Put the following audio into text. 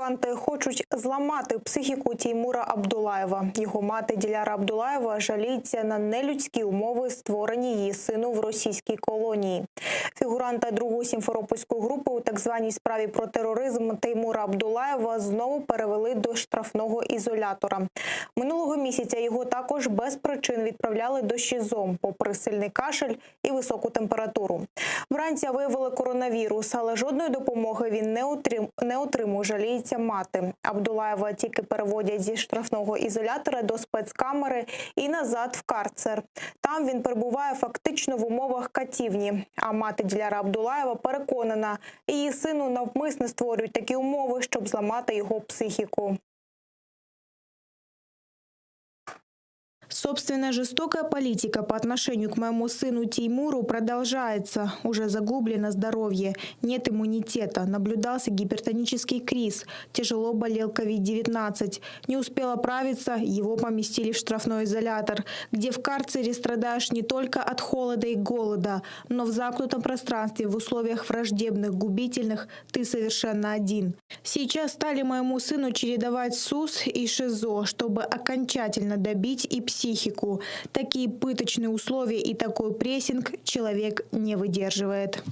Окупанти хочуть зламати психіку Теймура Абдулаєва. Його мати Диляра Абдулаєва жаліється на нелюдські умови, створені її сину в російській колонії. Фігуранта другої сімферопольської групи у так званій справі про тероризм Теймура Абдулаєва знову перевели до штрафного ізолятора. Минулого місяця його також без причин відправляли до ШІЗО, попри сильний кашель і високу температуру. Вранці виявили коронавірус, але жодної допомоги він не отримує, жаліється мати. Абдулаєва тільки переводять зі штрафного ізолятора до спецкамери і назад в карцер. Там він перебуває фактично в умовах катівні. А мати Диляра Абдулаєва переконана, її сину навмисно створюють такі умови, щоб зламати його психіку. Собственно, жестокая политика по отношению к моему сыну Теймуру продолжается. Уже загублено здоровье, нет иммунитета, наблюдался гипертонический криз, тяжело болел COVID-19. Не успел оправиться, его поместили в штрафной изолятор, где в карцере страдаешь не только от холода и голода, но в замкнутом пространстве в условиях враждебных, губительных ты совершенно один. Сейчас стали моему сыну чередовать СУС и ШИЗО, чтобы окончательно добить и психику. Такие пыточные условия и такой прессинг человек не выдерживает.